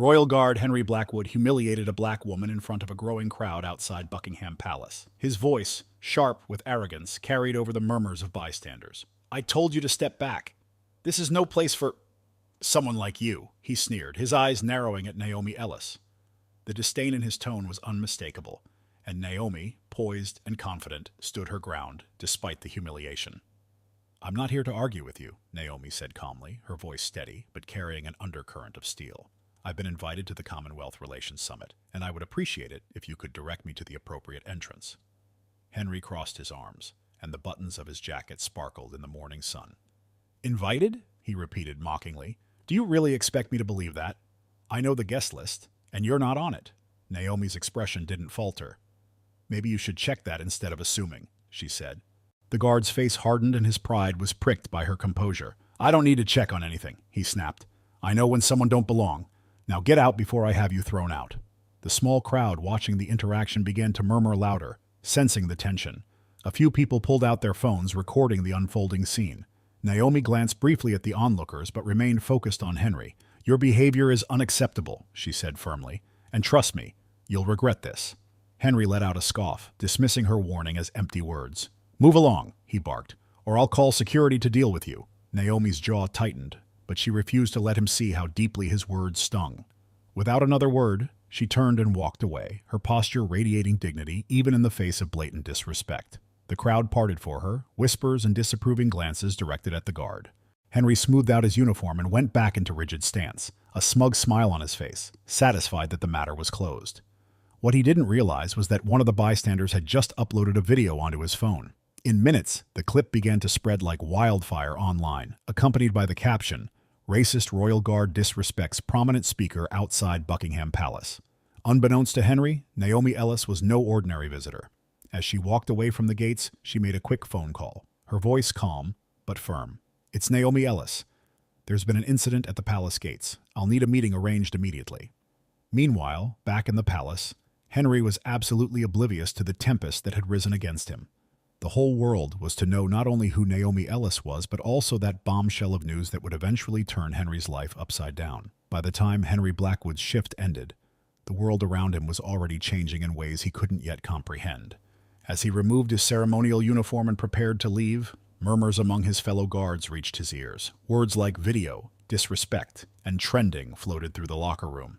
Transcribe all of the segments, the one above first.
Royal Guard Henry Blackwood humiliated a black woman in front of a growing crowd outside Buckingham Palace. His voice, sharp with arrogance, carried over the murmurs of bystanders. "I told you to step back. This is no place for someone like you," he sneered, his eyes narrowing at Naomi Ellis. The disdain in his tone was unmistakable, and Naomi, poised and confident, stood her ground, despite the humiliation. "I'm not here to argue with you," Naomi said calmly, her voice steady, but carrying an undercurrent of steel. "I've been invited to the Commonwealth Relations Summit, and I would appreciate it if you could direct me to the appropriate entrance." Henry crossed his arms, and the buttons of his jacket sparkled in the morning sun. "Invited?" he repeated mockingly. "Do you really expect me to believe that? I know the guest list, and you're not on it." Naomi's expression didn't falter. "Maybe you should check that instead of assuming," she said. The guard's face hardened and his pride was pricked by her composure. "I don't need to check on anything," he snapped. "I know when someone don't belong. Now get out before I have you thrown out." The small crowd watching the interaction began to murmur louder, sensing the tension. A few people pulled out their phones, recording the unfolding scene. Naomi glanced briefly at the onlookers but remained focused on Henry. "Your behavior is unacceptable," she said firmly. "And trust me, you'll regret this." Henry let out a scoff, dismissing her warning as empty words. "Move along," he barked, "or I'll call security to deal with you." Naomi's jaw tightened, but she refused to let him see how deeply his words stung. Without another word, she turned and walked away, her posture radiating dignity even in the face of blatant disrespect. The crowd parted for her, whispers and disapproving glances directed at the guard. Henry smoothed out his uniform and went back into rigid stance, a smug smile on his face, satisfied that the matter was closed. What he didn't realize was that one of the bystanders had just uploaded a video onto his phone. In minutes, the clip began to spread like wildfire online, accompanied by the caption, "Racist Royal Guard disrespects prominent speaker outside Buckingham Palace." Unbeknownst to Henry, Naomi Ellis was no ordinary visitor. As she walked away from the gates, she made a quick phone call, her voice calm but firm. "It's Naomi Ellis. There's been an incident at the palace gates. I'll need a meeting arranged immediately." Meanwhile, back in the palace, Henry was absolutely oblivious to the tempest that had risen against him. The whole world was to know not only who Naomi Ellis was, but also that bombshell of news that would eventually turn Henry's life upside down. By the time Henry Blackwood's shift ended, the world around him was already changing in ways he couldn't yet comprehend. As he removed his ceremonial uniform and prepared to leave, murmurs among his fellow guards reached his ears. Words like video, disrespect, and trending floated through the locker room.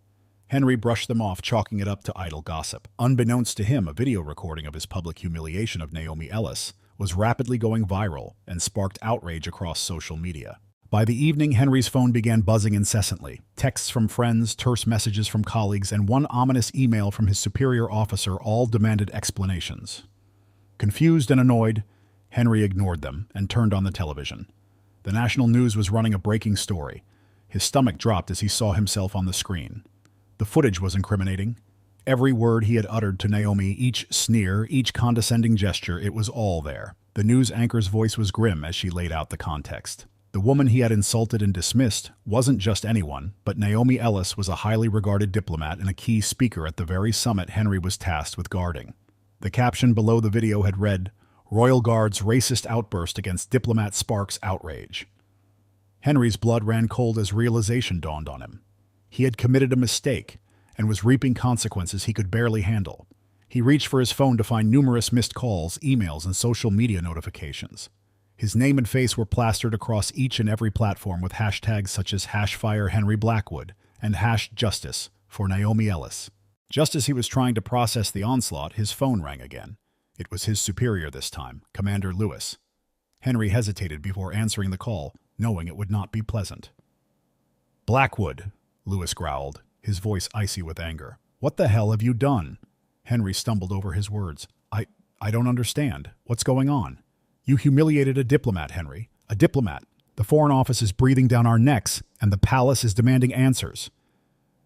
Henry brushed them off, chalking it up to idle gossip. Unbeknownst to him, a video recording of his public humiliation of Naomi Ellis was rapidly going viral and sparked outrage across social media. By the evening, Henry's phone began buzzing incessantly. Texts from friends, terse messages from colleagues, and one ominous email from his superior officer all demanded explanations. Confused and annoyed, Henry ignored them and turned on the television. The national news was running a breaking story. His stomach dropped as he saw himself on the screen. The footage was incriminating. Every word he had uttered to Naomi, each sneer, each condescending gesture, it was all there. The news anchor's voice was grim as she laid out the context. The woman he had insulted and dismissed wasn't just anyone, but Naomi Ellis was a highly regarded diplomat and a key speaker at the very summit Henry was tasked with guarding. The caption below the video had read, "Royal Guard's racist outburst against diplomat sparks outrage." Henry's blood ran cold as realization dawned on him. He had committed a mistake and was reaping consequences he could barely handle. He reached for his phone to find numerous missed calls, emails, and social media notifications. His name and face were plastered across each and every platform with hashtags such as #FireHenryBlackwood and #Justice for Naomi Ellis. Just as he was trying to process the onslaught, his phone rang again. It was his superior this time, Commander Lewis. Henry hesitated before answering the call, knowing it would not be pleasant. "Blackwood," Lewis growled, his voice icy with anger. "What the hell have you done?" Henry stumbled over his words. I don't understand. What's going on?" "You humiliated a diplomat, Henry. A diplomat. The Foreign Office is breathing down our necks, and the palace is demanding answers.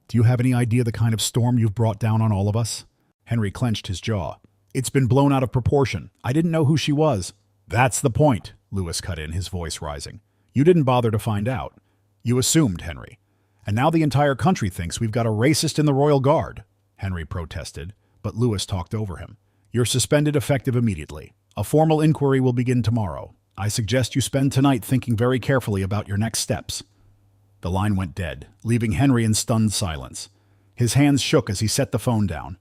Do you have any idea the kind of storm you've brought down on all of us?" Henry clenched his jaw. "It's been blown out of proportion. I didn't know who she was." "That's the point," Lewis cut in, his voice rising. "You didn't bother to find out. You assumed, Henry. And now the entire country thinks we've got a racist in the Royal Guard," Henry protested, but Lewis talked over him. "You're suspended effective immediately. A formal inquiry will begin tomorrow. I suggest you spend tonight thinking very carefully about your next steps." The line went dead, leaving Henry in stunned silence. His hands shook as he set the phone down.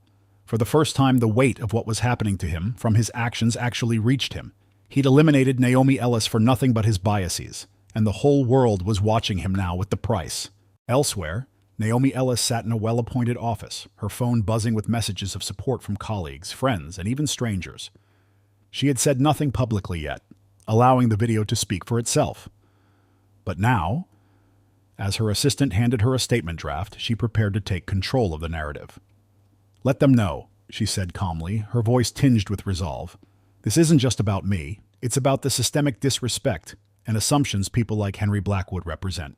For the first time, the weight of what was happening to him from his actions actually reached him. He'd eliminated Naomi Ellis for nothing but his biases, and the whole world was watching him now with the price. Elsewhere, Naomi Ellis sat in a well-appointed office, her phone buzzing with messages of support from colleagues, friends, and even strangers. She had said nothing publicly yet, allowing the video to speak for itself. But now, as her assistant handed her a statement draft, she prepared to take control of the narrative. "Let them know," she said calmly, her voice tinged with resolve. "This isn't just about me. It's about the systemic disrespect and assumptions people like Henry Blackwood represent.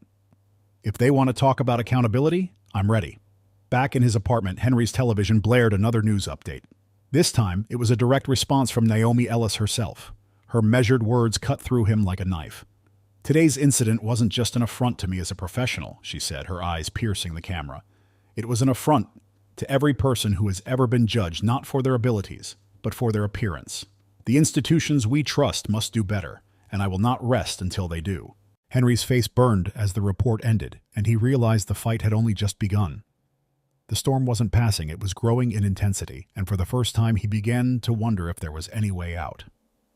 If they want to talk about accountability, I'm ready." Back in his apartment, Henry's television blared another news update. This time, it was a direct response from Naomi Ellis herself. Her measured words cut through him like a knife. "Today's incident wasn't just an affront to me as a professional," she said, her eyes piercing the camera. "It was an affront to every person who has ever been judged not for their abilities, but for their appearance. The institutions we trust must do better, and I will not rest until they do." Henry's face burned as the report ended, and he realized the fight had only just begun. The storm wasn't passing, it was growing in intensity, and for the first time he began to wonder if there was any way out.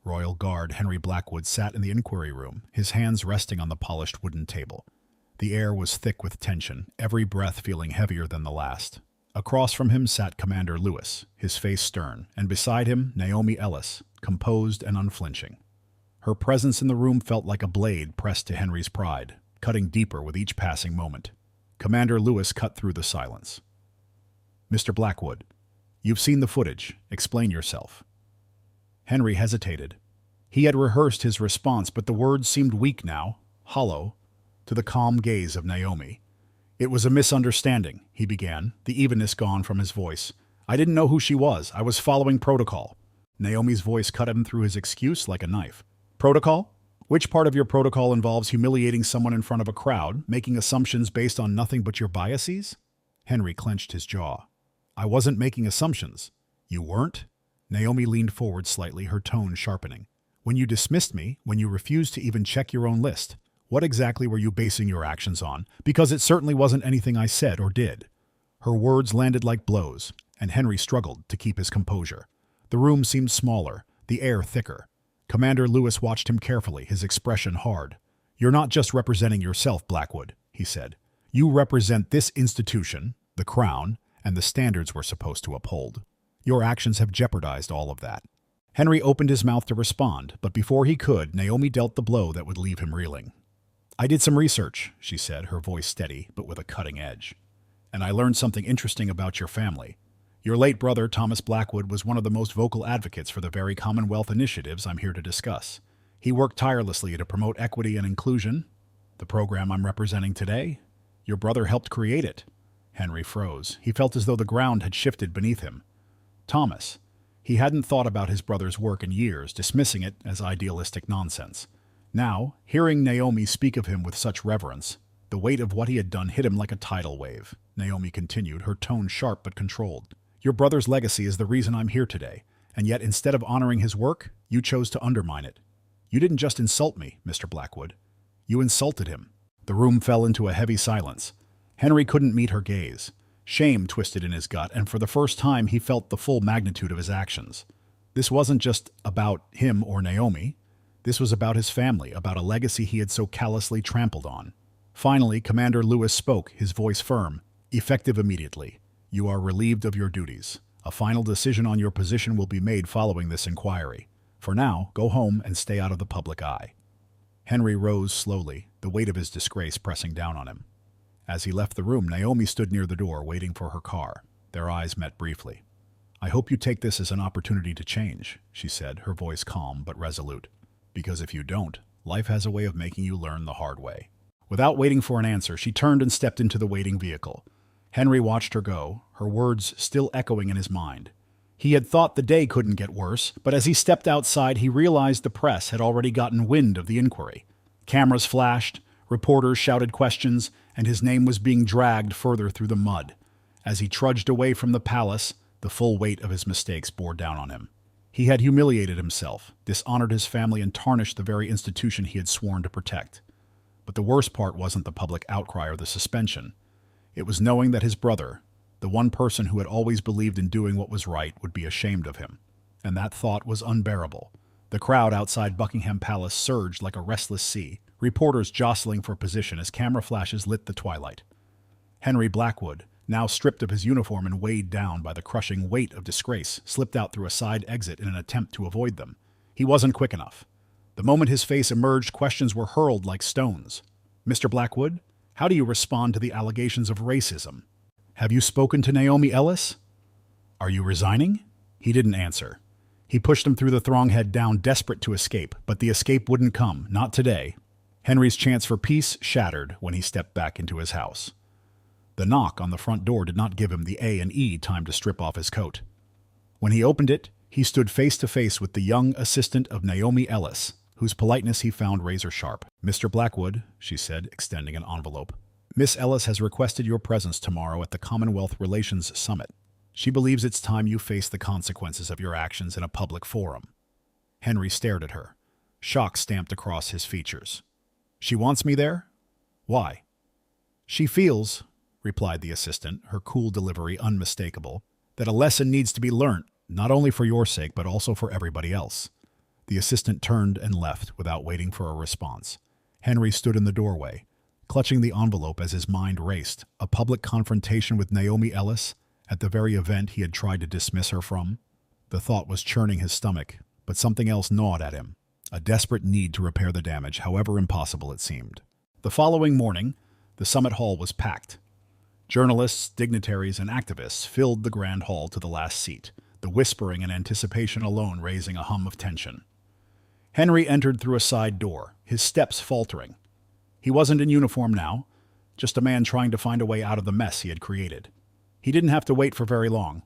Royal Guard Henry Blackwood sat in the inquiry room, his hands resting on the polished wooden table. The air was thick with tension, every breath feeling heavier than the last. Across from him sat Commander Lewis, his face stern, and beside him Naomi Ellis, composed and unflinching. Her presence in the room felt like a blade pressed to Henry's pride, cutting deeper with each passing moment. Commander Lewis cut through the silence. "Mr. Blackwood, you've seen the footage. Explain yourself." Henry hesitated. He had rehearsed his response, but the words seemed weak now, hollow, to the calm gaze of Naomi. "It was a misunderstanding," he began, the evenness gone from his voice. "I didn't know who she was. I was following protocol." Naomi's voice cut him through his excuse like a knife. "Protocol? Which part of your protocol involves humiliating someone in front of a crowd, making assumptions based on nothing but your biases?" Henry clenched his jaw. "I wasn't making assumptions." "You weren't?" Naomi leaned forward slightly, her tone sharpening. "When you dismissed me, when you refused to even check your own list, what exactly were you basing your actions on? Because it certainly wasn't anything I said or did." Her words landed like blows, and Henry struggled to keep his composure. The room seemed smaller, the air thicker. Commander Lewis watched him carefully, his expression hard. "You're not just representing yourself, Blackwood," he said. "You represent this institution, the Crown, and the standards we're supposed to uphold. Your actions have jeopardized all of that." Henry opened his mouth to respond, but before he could, Naomi dealt the blow that would leave him reeling. "I did some research," she said, her voice steady, but with a cutting edge. "And I learned something interesting about your family. Your late brother, Thomas Blackwood, was one of the most vocal advocates for the very Commonwealth initiatives I'm here to discuss. He worked tirelessly to promote equity and inclusion. The program I'm representing today, your brother helped create it." Henry froze. He felt as though the ground had shifted beneath him. Thomas. He hadn't thought about his brother's work in years, dismissing it as idealistic nonsense. Now, hearing Naomi speak of him with such reverence, the weight of what he had done hit him like a tidal wave. Naomi continued, her tone sharp but controlled. "Your brother's legacy is the reason I'm here today, and yet instead of honoring his work, you chose to undermine it. You didn't just insult me, Mr. Blackwood. You insulted him." The room fell into a heavy silence. Henry couldn't meet her gaze. Shame twisted in his gut, and for the first time he felt the full magnitude of his actions. This wasn't just about him or Naomi. This was about his family, about a legacy he had so callously trampled on. Finally, Commander Lewis spoke, his voice firm, effective immediately. "You are relieved of your duties. A final decision on your position will be made following this inquiry. For now, go home and stay out of the public eye." Henry rose slowly, the weight of his disgrace pressing down on him. As he left the room, Naomi stood near the door, waiting for her car. Their eyes met briefly. "I hope you take this as an opportunity to change," she said, her voice calm but resolute. "Because if you don't, life has a way of making you learn the hard way." Without waiting for an answer, she turned and stepped into the waiting vehicle. Henry watched her go, her words still echoing in his mind. He had thought the day couldn't get worse, but as he stepped outside, he realized the press had already gotten wind of the inquiry. Cameras flashed, reporters shouted questions, and his name was being dragged further through the mud. As he trudged away from the palace, the full weight of his mistakes bore down on him. He had humiliated himself, dishonored his family, and tarnished the very institution he had sworn to protect. But the worst part wasn't the public outcry or the suspension. It was knowing that his brother, the one person who had always believed in doing what was right, would be ashamed of him. And that thought was unbearable. The crowd outside Buckingham Palace surged like a restless sea, reporters jostling for position as camera flashes lit the twilight. Henry Blackwood, now stripped of his uniform and weighed down by the crushing weight of disgrace, slipped out through a side exit in an attempt to avoid them. He wasn't quick enough. The moment his face emerged, questions were hurled like stones. "Mr. Blackwood, how do you respond to the allegations of racism? Have you spoken to Naomi Ellis? Are you resigning?" He didn't answer. He pushed him through the throng, head down, desperate to escape, but the escape wouldn't come, not today. Henry's chance for peace shattered when he stepped back into his house. The knock on the front door did not give him the A&E time to strip off his coat. When he opened it, he stood face to face with the young assistant of Naomi Ellis, whose politeness he found razor sharp. "Mr. Blackwood," she said, extending an envelope, "Miss Ellis has requested your presence tomorrow at the Commonwealth Relations Summit. She believes it's time you face the consequences of your actions in a public forum." Henry stared at her. Shock stamped across his features. "She wants me there? Why?" "She feels," replied the assistant, her cool delivery unmistakable, "that a lesson needs to be learnt, not only for your sake, but also for everybody else." The assistant turned and left without waiting for a response. Henry stood in the doorway, clutching the envelope as his mind raced. A public confrontation with Naomi Ellis, at the very event he had tried to dismiss her from? The thought was churning his stomach, but something else gnawed at him. A desperate need to repair the damage, however impossible it seemed. The following morning, the summit hall was packed. Journalists, dignitaries, and activists filled the grand hall to the last seat, the whispering and anticipation alone raising a hum of tension. Henry entered through a side door, his steps faltering. He wasn't in uniform now, just a man trying to find a way out of the mess he had created. He didn't have to wait for very long.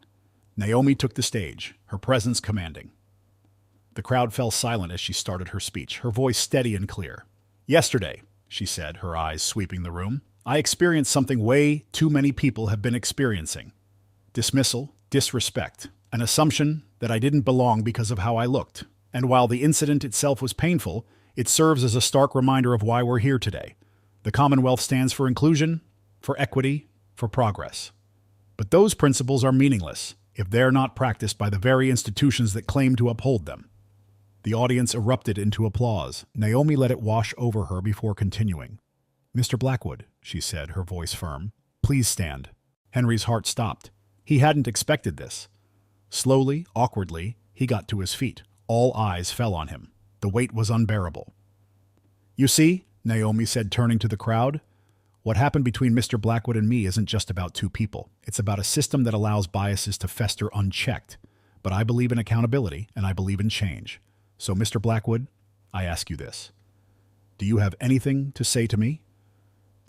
Naomi took the stage, her presence commanding. The crowd fell silent as she started her speech, her voice steady and clear. "Yesterday," she said, her eyes sweeping the room, "I experienced something way too many people have been experiencing. Dismissal, disrespect, an assumption that I didn't belong because of how I looked. And while the incident itself was painful, it serves as a stark reminder of why we're here today. The Commonwealth stands for inclusion, for equity, for progress. But those principles are meaningless if they're not practiced by the very institutions that claim to uphold them." The audience erupted into applause. Naomi let it wash over her before continuing. "Mr. Blackwood," she said, her voice firm, "please stand." Henry's heart stopped. He hadn't expected this. Slowly, awkwardly, he got to his feet. All eyes fell on him. The weight was unbearable. "You see," Naomi said, turning to the crowd, "what happened between Mr. Blackwood and me isn't just about two people. It's about a system that allows biases to fester unchecked. But I believe in accountability, and I believe in change. So, Mr. Blackwood, I ask you this. Do you have anything to say to me?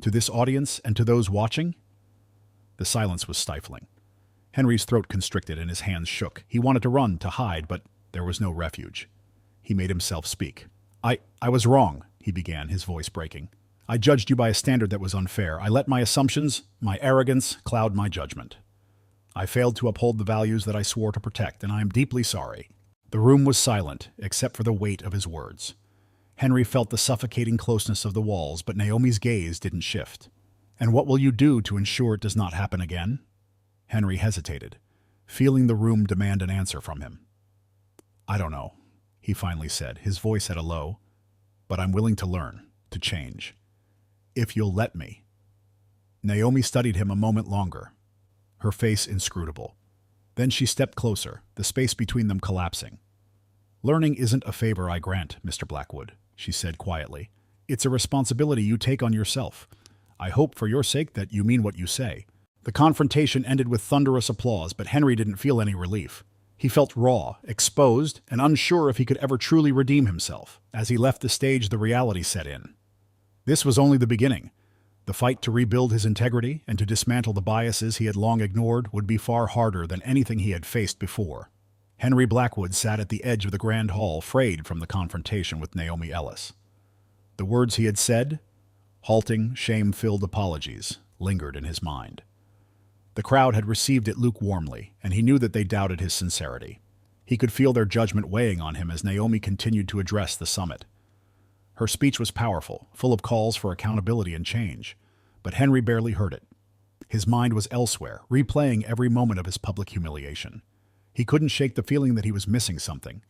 To this audience and to those watching?" The silence was stifling. Henry's throat constricted and his hands shook. He wanted to run, to hide, but there was no refuge. He made himself speak. I was wrong," he began, his voice breaking. "I judged you by a standard that was unfair. I let my assumptions, my arrogance, cloud my judgment. I failed to uphold the values that I swore to protect, and I am deeply sorry." The room was silent, except for the weight of his words. Henry felt the suffocating closeness of the walls, but Naomi's gaze didn't shift. "And what will you do to ensure it does not happen again?" Henry hesitated, feeling the room demand an answer from him. "I don't know," he finally said, his voice at a low, "but I'm willing to learn, to change. If you'll let me." Naomi studied him a moment longer, her face inscrutable. Then she stepped closer, the space between them collapsing. "Learning isn't a favor I grant, Mr. Blackwood," she said quietly. "It's a responsibility you take on yourself. I hope for your sake that you mean what you say." The confrontation ended with thunderous applause, but Henry didn't feel any relief. He felt raw, exposed, and unsure if he could ever truly redeem himself. As he left the stage, the reality set in. This was only the beginning. The fight to rebuild his integrity and to dismantle the biases he had long ignored would be far harder than anything he had faced before. Henry Blackwood sat at the edge of the grand hall, frayed from the confrontation with Naomi Ellis. The words he had said, halting, shame-filled apologies, lingered in his mind. The crowd had received it lukewarmly, and he knew that they doubted his sincerity. He could feel their judgment weighing on him as Naomi continued to address the summit. Her speech was powerful, full of calls for accountability and change, but Henry barely heard it. His mind was elsewhere, replaying every moment of his public humiliation. He couldn't shake the feeling that he was missing something,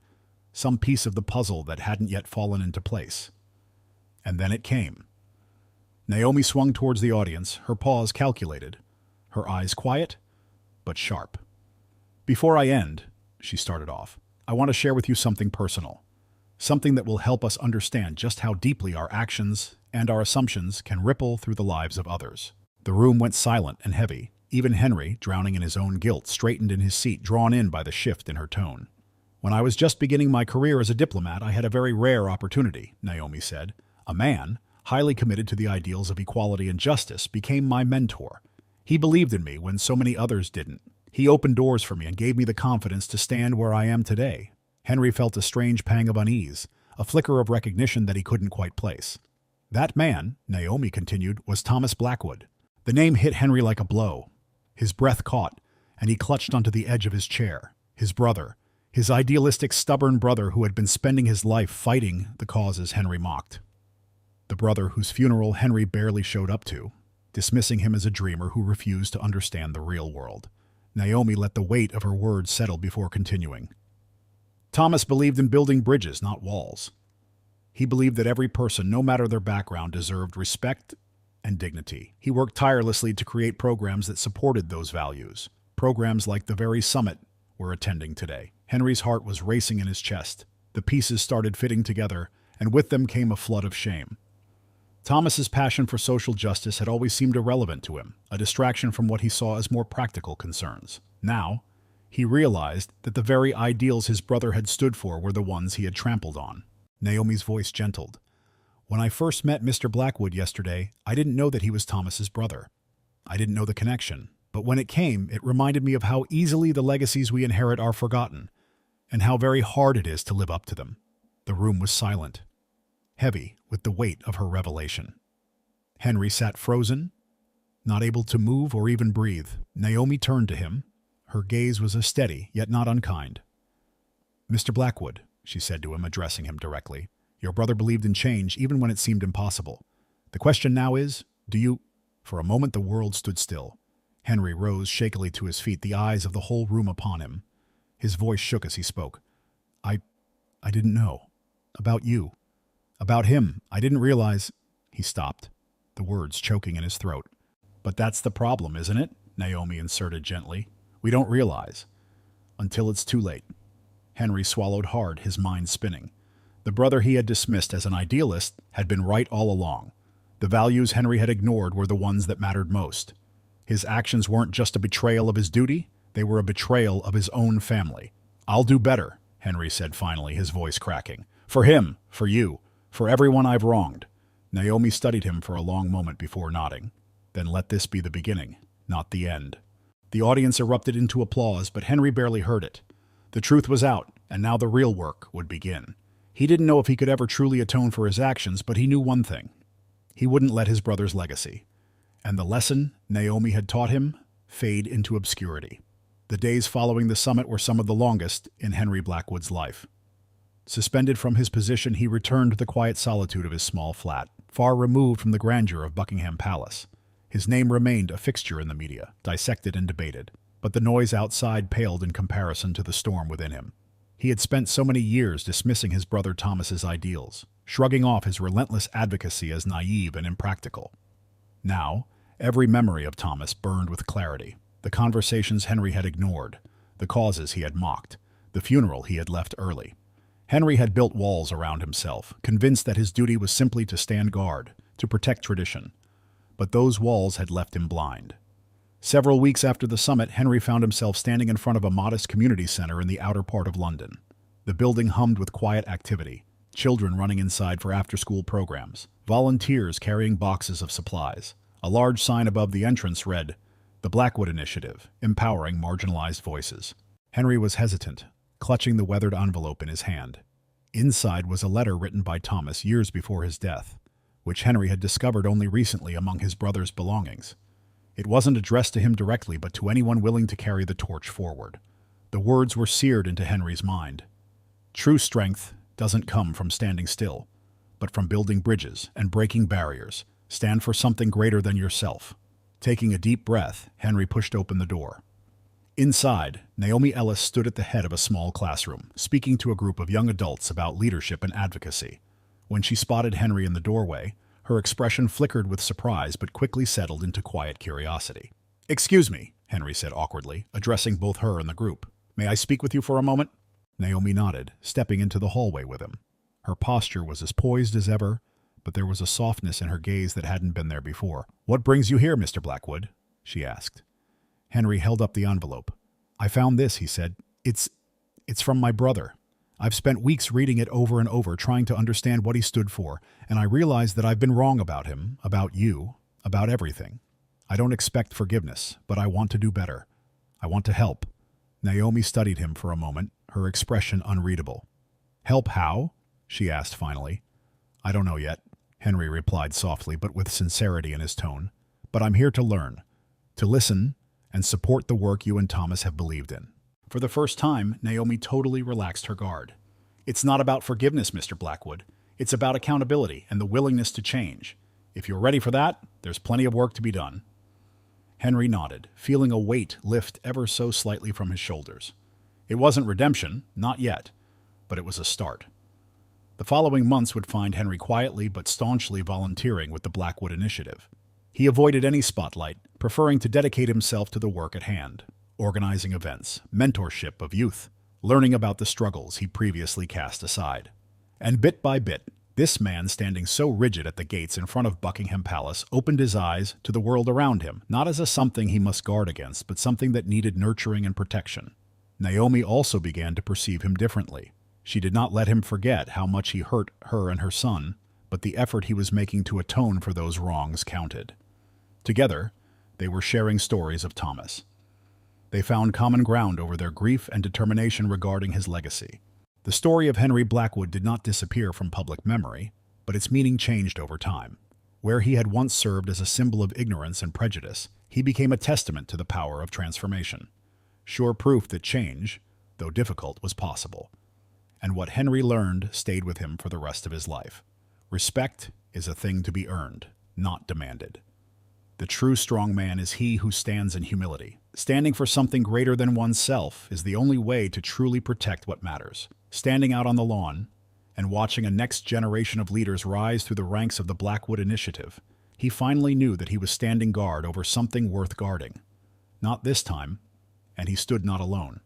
some piece of the puzzle that hadn't yet fallen into place. And then it came. Naomi swung towards the audience, her pause calculated, her eyes quiet, but sharp. "Before I end," she started off, "I want to share with you something personal. Something that will help us understand just how deeply our actions and our assumptions can ripple through the lives of others." The room went silent and heavy. Even Henry, drowning in his own guilt, straightened in his seat, drawn in by the shift in her tone. "When I was just beginning my career as a diplomat, I had a very rare opportunity," Naomi said. "A man, highly committed to the ideals of equality and justice, became my mentor. He believed in me when so many others didn't. He opened doors for me and gave me the confidence to stand where I am today." Henry felt a strange pang of unease, a flicker of recognition that he couldn't quite place. "That man," Naomi continued, "was Thomas Blackwood." The name hit Henry like a blow. His breath caught, and he clutched onto the edge of his chair. His brother, his idealistic, stubborn brother who had been spending his life fighting the causes Henry mocked. The brother whose funeral Henry barely showed up to, dismissing him as a dreamer who refused to understand the real world. Naomi let the weight of her words settle before continuing. "Thomas believed in building bridges, not walls. He believed that every person, no matter their background, deserved respect and dignity. He worked tirelessly to create programs that supported those values, programs like the very summit we're attending today." Henry's heart was racing in his chest. The pieces started fitting together, and with them came a flood of shame. Thomas's passion for social justice had always seemed irrelevant to him, a distraction from what he saw as more practical concerns. Now, he realized that the very ideals his brother had stood for were the ones he had trampled on. Naomi's voice gentled. "When I first met Mr. Blackwood yesterday, I didn't know that he was Thomas's brother. I didn't know the connection, but when it came, it reminded me of how easily the legacies we inherit are forgotten, and how very hard it is to live up to them." The room was silent, heavy with the weight of her revelation. Henry sat frozen, not able to move or even breathe. Naomi turned to him. Her gaze was a steady, yet not unkind. "Mr. Blackwood," she said to him, addressing him directly, "your brother believed in change even when it seemed impossible. The question now is, do you—" For a moment the world stood still. Henry rose shakily to his feet, the eyes of the whole room upon him. His voice shook as he spoke. I didn't know. About you. About him. I didn't realize—" He stopped, the words choking in his throat. "But that's the problem, isn't it?" Naomi inserted gently. "We don't realize. Until it's too late." Henry swallowed hard, his mind spinning. The brother he had dismissed as an idealist had been right all along. The values Henry had ignored were the ones that mattered most. His actions weren't just a betrayal of his duty, they were a betrayal of his own family. "I'll do better," Henry said finally, his voice cracking. "For him, for you, for everyone I've wronged." Naomi studied him for a long moment before nodding. "Then let this be the beginning, not the end." The audience erupted into applause, but Henry barely heard it. The truth was out, and now the real work would begin. He didn't know if he could ever truly atone for his actions, but he knew one thing. He wouldn't let his brother's legacy, and the lesson Naomi had taught him, fade into obscurity. The days following the summit were some of the longest in Henry Blackwood's life. Suspended from his position, he returned to the quiet solitude of his small flat, far removed from the grandeur of Buckingham Palace. His name remained a fixture in the media, dissected and debated, but the noise outside paled in comparison to the storm within him. He had spent so many years dismissing his brother Thomas's ideals, shrugging off his relentless advocacy as naive and impractical. Now, every memory of Thomas burned with clarity. The conversations Henry had ignored, the causes he had mocked, the funeral he had left early. Henry had built walls around himself, convinced that his duty was simply to stand guard, to protect tradition. But those walls had left him blind. Several weeks after the summit, Henry found himself standing in front of a modest community center in the outer part of London. The building hummed with quiet activity, children running inside for after-school programs, volunteers carrying boxes of supplies. A large sign above the entrance read, "The Blackwood Initiative, Empowering Marginalized Voices." Henry was hesitant, clutching the weathered envelope in his hand. Inside was a letter written by Thomas years before his death, which Henry had discovered only recently among his brother's belongings. It wasn't addressed to him directly, but to anyone willing to carry the torch forward. The words were seared into Henry's mind. "True strength doesn't come from standing still. but from building bridges and breaking barriers. Stand for something greater than yourself. Taking a deep breath, Henry pushed open the door. Inside, Naomi Ellis stood at the head of a small classroom, speaking to a group of young adults about leadership and advocacy. When she spotted Henry in the doorway, her expression flickered with surprise but quickly settled into quiet curiosity. "Excuse me," Henry said awkwardly, addressing both her and the group. "May I speak with you for a moment?" Naomi nodded, stepping into the hallway with him. Her posture was as poised as ever, but there was a softness in her gaze that hadn't been there before. "What brings you here, Mr. Blackwood?" she asked. Henry held up the envelope. "I found this," he said. It's from my brother. I've spent weeks reading it over and over, trying to understand what he stood for, and I realized that I've been wrong about him, about you, about everything. I don't expect forgiveness, but I want to do better. I want to help." Naomi studied him for a moment, her expression unreadable. "Help how?" she asked finally. "I don't know yet," Henry replied softly but with sincerity in his tone. "But I'm here to learn, to listen, and support the work you and Thomas have believed in." For the first time, Naomi totally relaxed her guard. "It's not about forgiveness, Mr. Blackwood. It's about accountability and the willingness to change. If you're ready for that, there's plenty of work to be done." Henry nodded, feeling a weight lift ever so slightly from his shoulders. It wasn't redemption, not yet, but it was a start. The following months would find Henry quietly but staunchly volunteering with the Blackwood Initiative. He avoided any spotlight, preferring to dedicate himself to the work at hand, organizing events, mentorship of youth, learning about the struggles he previously cast aside. And bit by bit, this man standing so rigid at the gates in front of Buckingham Palace opened his eyes to the world around him, not as a something he must guard against, but something that needed nurturing and protection. Naomi also began to perceive him differently. She did not let him forget how much he hurt her and her son, but the effort he was making to atone for those wrongs counted. Together, they were sharing stories of Thomas. They found common ground over their grief and determination regarding his legacy. The story of Henry Blackwood did not disappear from public memory, but its meaning changed over time. Where he had once served as a symbol of ignorance and prejudice, he became a testament to the power of transformation. Sure proof that change, though difficult, was possible. And what Henry learned stayed with him for the rest of his life. Respect is a thing to be earned, not demanded. The true strong man is he who stands in humility. Standing for something greater than oneself is the only way to truly protect what matters. Standing out on the lawn and watching a next generation of leaders rise through the ranks of the Blackwood Initiative, he finally knew that he was standing guard over something worth guarding. Not this time, and he stood not alone.